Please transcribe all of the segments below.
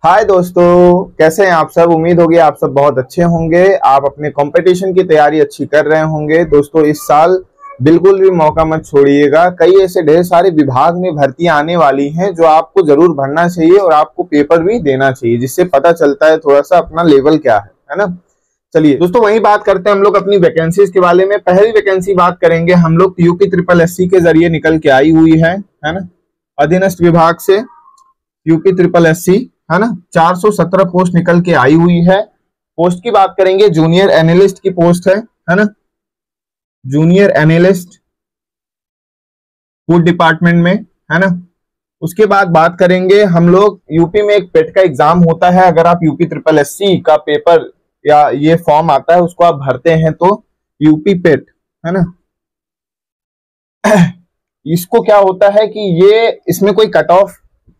हाय दोस्तों, कैसे हैं आप सब। उम्मीद होगी आप सब बहुत अच्छे होंगे। आप अपने कंपटीशन की तैयारी अच्छी कर रहे होंगे। दोस्तों इस साल बिल्कुल भी मौका मत छोड़िएगा। कई ऐसे ढेर सारे विभाग में भर्तियां आने वाली हैं जो आपको जरूर भरना चाहिए और आपको पेपर भी देना चाहिए, जिससे पता चलता है थोड़ा सा अपना लेवल क्या है ना। चलिए दोस्तों वही बात करते हैं हम लोग अपनी वैकेंसीज के बारे में। पहली वैकेंसी बात करेंगे हम लोग यूपी SSS के जरिए निकल के आई हुई है ना, अधीनस्थ विभाग से यूपी SSS है ना। 417 पोस्ट निकल के आई हुई है। पोस्ट की बात करेंगे, जूनियर एनालिस्ट की पोस्ट है ना, जूनियर एनालिस्ट फूड डिपार्टमेंट में है ना। उसके बाद बात करेंगे हम लोग, यूपी में एक पेट का एग्जाम होता है। अगर आप यूपी SSS का पेपर या ये फॉर्म आता है उसको आप भरते हैं तो यूपी पेट है ना, इसको क्या होता है कि ये इसमें कोई कट ऑफ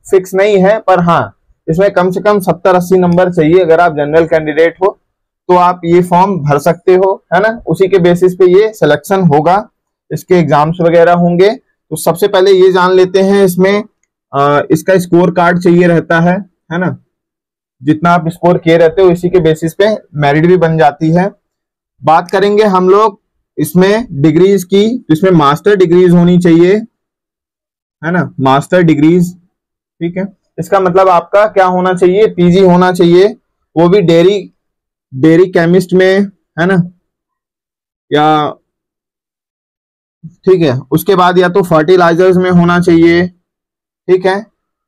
फिक्स नहीं है, पर हाँ इसमें कम से कम 70-80 नंबर चाहिए। अगर आप जनरल कैंडिडेट हो तो आप ये फॉर्म भर सकते हो है ना। उसी के बेसिस पे ये सिलेक्शन होगा, इसके एग्जाम्स वगैरह होंगे। तो सबसे पहले ये जान लेते हैं, इसमें इसका स्कोर कार्ड चाहिए रहता है ना। जितना आप स्कोर किए रहते हो इसी के बेसिस पे मेरिट भी बन जाती है। बात करेंगे हम लोग इसमें डिग्रीज की, इसमें मास्टर डिग्रीज होनी चाहिए है ना, मास्टर डिग्रीज। ठीक है, इसका मतलब आपका क्या होना चाहिए, पीजी होना चाहिए, वो भी डेयरी केमिस्ट में है ना, या ठीक है। उसके बाद या तो फर्टिलाइजर्स में होना चाहिए, ठीक है,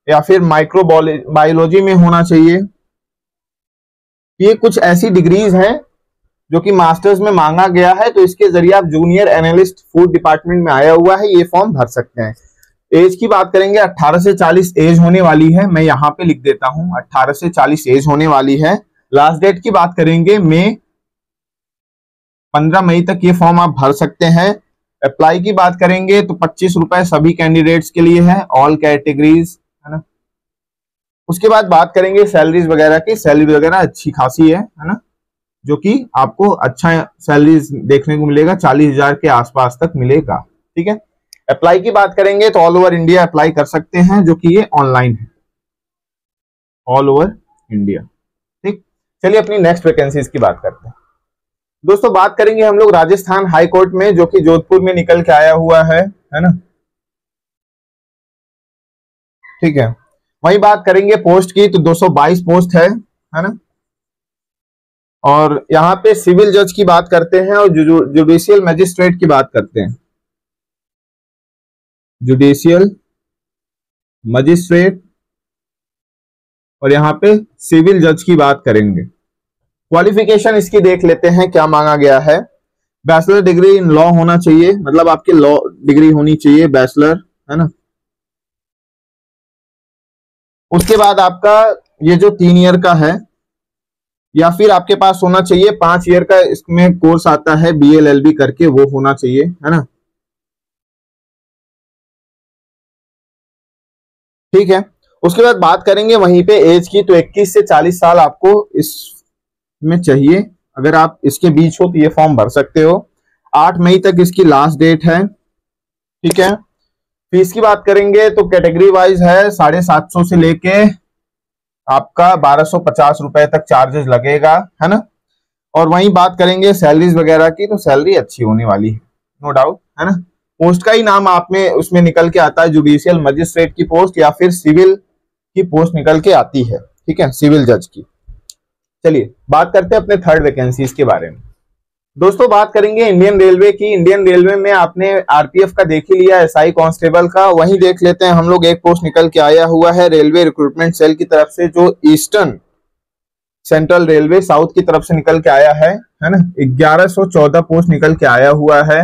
या फिर माइक्रोबायोलॉजी में होना चाहिए। ये कुछ ऐसी डिग्रीज हैं जो कि मास्टर्स में मांगा गया है, तो इसके जरिए आप जूनियर एनालिस्ट फूड डिपार्टमेंट में आया हुआ है, ये फॉर्म भर सकते हैं। एज की बात करेंगे, 18 से 40 एज होने वाली है। मैं यहाँ पे लिख देता हूं 18 से 40 एज होने वाली है। लास्ट डेट की बात करेंगे 15 मई तक ये फॉर्म आप भर सकते हैं। अप्लाई की बात करेंगे तो 25 रुपए सभी कैंडिडेट्स के लिए है, ऑल कैटेगरीज है ना। उसके बाद बात करेंगे सैलरीज वगैरह की। सैलरी वगैरह अच्छी खासी है ना, जो कि आपको अच्छा सैलरीज देखने को मिलेगा, 40,000 के आसपास तक मिलेगा। ठीक है, अप्लाई की बात करेंगे तो ऑल ओवर इंडिया अप्लाई कर सकते हैं, जो कि ये ऑनलाइन है, ऑल ओवर इंडिया। ठीक, चलिए अपनी नेक्स्ट वैकेंसीज की बात करते हैं। दोस्तों बात करेंगे हम लोग राजस्थान हाई कोर्ट में, जो कि जोधपुर में निकल के आया हुआ है ना। ठीक है, वही बात करेंगे पोस्ट की, तो 222 पोस्ट है ना। और यहाँ पे सिविल जज की बात करते हैं और जुडिशियल मजिस्ट्रेट की बात करते हैं। जुडिशियल मजिस्ट्रेट और यहाँ पे सिविल जज की बात करेंगे। क्वालिफिकेशन इसकी देख लेते हैं क्या मांगा गया है। बैचलर डिग्री इन लॉ होना चाहिए, मतलब आपकी लॉ डिग्री होनी चाहिए, बैचलर है ना। उसके बाद आपका ये जो 3 ईयर का है, या फिर आपके पास होना चाहिए 5 ईयर का, इसमें कोर्स आता है BLLB करके, वो होना चाहिए है ना। ठीक है, उसके बाद बात करेंगे वहीं पे एज की, तो 21 से 40 साल आपको इसमें चाहिए। अगर आप इसके बीच हो तो ये फॉर्म भर सकते हो। 8 मई तक इसकी लास्ट डेट है। ठीक है, फीस की बात करेंगे तो कैटेगरी वाइज है, 750 से लेके आपका 1250 रुपए तक चार्जेस लगेगा है ना। और वहीं बात करेंगे सैलरीज वगैरह की, तो सैलरी अच्छी होने वाली है, नो डाउट है ना। पोस्ट का ही नाम आप में उसमें निकल के आता है, जुडिशियल मजिस्ट्रेट की पोस्ट या फिर सिविल की पोस्ट निकल के आती है। ठीक है, सिविल जज की। चलिए बात करते हैं अपने थर्ड वैकेंसीज के बारे में। दोस्तों बात करेंगे इंडियन रेलवे की। इंडियन रेलवे में आपने RPF का देख ही लिया, SI कांस्टेबल का, वहीं देख लेते हैं हम लोग। एक पोस्ट निकल के आया हुआ है रेलवे रिक्रूटमेंट सेल की तरफ से, जो ईस्टर्न सेंट्रल रेलवे साउथ की तरफ से निकल के आया है ना। 1114 पोस्ट निकल के आया हुआ है।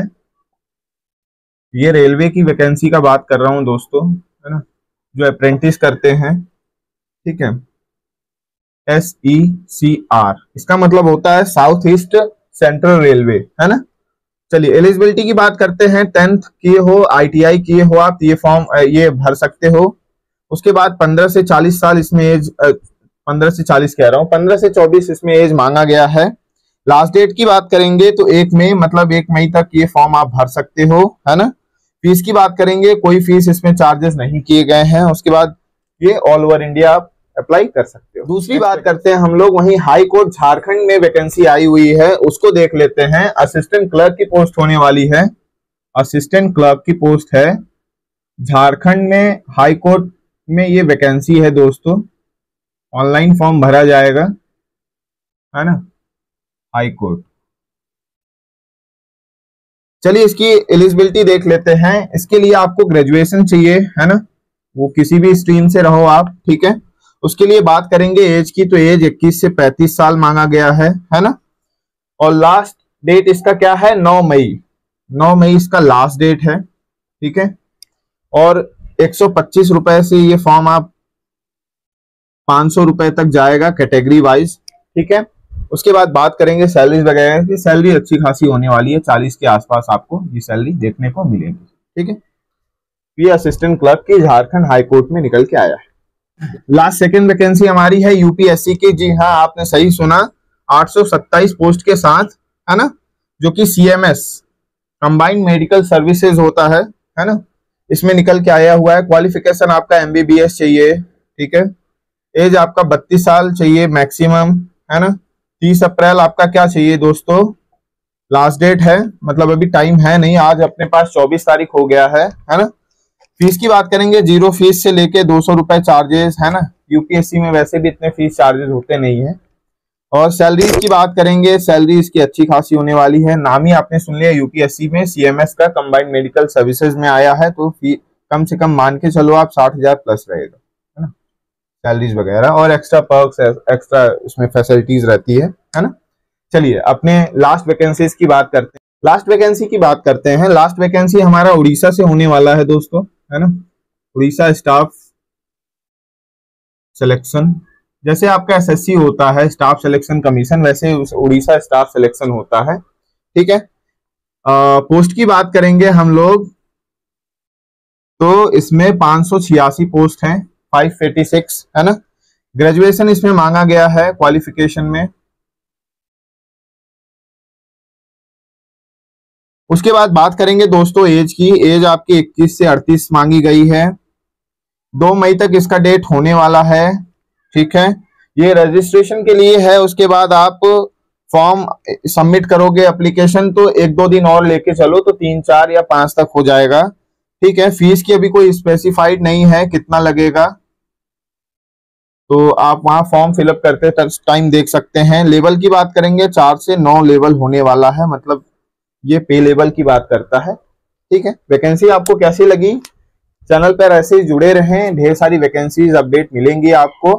ये रेलवे की वैकेंसी का बात कर रहा हूं दोस्तों है ना, जो अप्रेंटिस करते हैं। ठीक है, SECR, इसका मतलब होता है साउथ ईस्ट सेंट्रल रेलवे है ना। चलिए एलिजिबिलिटी की बात करते हैं। 10th किए हो, ITI किए हो आप, ये फॉर्म ये भर सकते हो। उसके बाद 15 से 40 साल इसमें एज, 15 से 40 कह रहा हूं, 15 से 24 इसमें एज मांगा गया है। लास्ट डेट की बात करेंगे तो 1 मई, मतलब 1 मई तक ये फॉर्म आप भर सकते हो है ना। फीस की बात करेंगे, कोई फीस इसमें चार्जेस नहीं किए गए हैं। उसके बाद ये ऑल ओवर इंडिया आप अप्लाई कर सकते हो। दूसरी बात करते हैं हम लोग, वहीं हाई कोर्ट झारखंड में वैकेंसी आई हुई है, उसको देख लेते हैं। असिस्टेंट क्लर्क की पोस्ट होने वाली है, असिस्टेंट क्लर्क की पोस्ट है झारखंड में। हाई कोर्ट में ये वैकेंसी है दोस्तों, ऑनलाइन फॉर्म भरा जाएगा, है ना, हाई कोर्ट। चलिए इसकी एलिजिबिलिटी देख लेते हैं। इसके लिए आपको ग्रेजुएशन चाहिए, है ना, वो किसी भी स्ट्रीम से रहो आप, ठीक है। उसके लिए बात करेंगे एज की, तो एज 21 से 35 साल मांगा गया है ना। और लास्ट डेट इसका क्या है, 9 मई, 9 मई इसका लास्ट डेट है, ठीक है। और 125 रुपए से ये फॉर्म आप 500 रुपए तक जाएगा कैटेगरी वाइज, ठीक है। उसके बाद बात करेंगे सैलरीज वगैरह की। सैलरी अच्छी खासी होने वाली है, 40 के आसपास आपको ये सैलरी देखने को मिलेगी, ठीक है। ये असिस्टेंट क्लर्क की झारखंड हाई कोर्ट में निकल के आया है। लास्ट सेकंड वैकेंसी हमारी है यूपीएससी की। जी हाँ, आपने सही सुना, 827 पोस्ट के साथ, है ना, जो कि सीएमएस कंबाइंड मेडिकल सर्विसेज होता है ना, इसमें निकल के आया हुआ है। क्वालिफिकेशन आपका एमबीबीएस चाहिए, ठीक है। एज आपका 32 साल चाहिए मैक्सिमम, है ना। 30 अप्रैल आपका क्या चाहिए दोस्तों, लास्ट डेट है, मतलब अभी टाइम है नहीं, आज अपने पास 24 तारीख हो गया है ना। फीस की बात करेंगे, 0 फीस से लेके 200 रुपए चार्जेस, है ना। यूपीएससी में वैसे भी इतने फीस चार्जेस होते नहीं है। और सैलरी की बात करेंगे, सैलरी इसकी अच्छी खासी होने वाली है। नाम ही आपने सुन लिया यूपीएससी में, सीएमएस का कंबाइंड मेडिकल सर्विसेज में आया है, तो कम से कम मान के चलो आप 60,000 प्लस रहेगा, है ना, सैलरीज वगैरह। और एक्स्ट्रा पर्क्स, एक्स्ट्रा इसमें फैसिलिटीज रहती है ना। चलिए अपने लास्ट वैकेंसीज की बात करते हैं। लास्ट वैकेंसी की बात करते हैं। लास्ट वैकेंसी हमारा उड़ीसा से होने वाला है दोस्तों, है ना। उड़ीसा स्टाफ सिलेक्शन, जैसे आपका एसएससी होता है स्टाफ सिलेक्शन कमीशन, वैसे उड़ीसा स्टाफ सिलेक्शन होता है, ठीक है। पोस्ट की बात करेंगे हम लोग, तो इसमें 586 पोस्ट हैं, 586, है ना। ग्रेजुएशन इसमें मांगा गया है क्वालिफिकेशन में। उसके बाद बात करेंगे दोस्तों एज की। एज आपकी 21 से 38 मांगी गई है। 2 मई तक इसका डेट होने वाला है, ठीक है। ये रजिस्ट्रेशन के लिए है। उसके बाद आप फॉर्म सबमिट करोगे एप्लीकेशन, तो 1-2 दिन और लेके चलो तो 3, 4 या 5 तक हो जाएगा, ठीक है। फीस की अभी कोई स्पेसिफाइड नहीं है कितना लगेगा, तो आप वहां फॉर्म फिलअप करते टाइम देख सकते हैं। लेवल की बात करेंगे, 4 से 9 लेवल होने वाला है, मतलब ये पे लेवल की बात करता है, ठीक है। वैकेंसी आपको कैसी लगी, चैनल पर ऐसे ही जुड़े रहें, ढेर सारी वैकेंसीज अपडेट मिलेंगी आपको।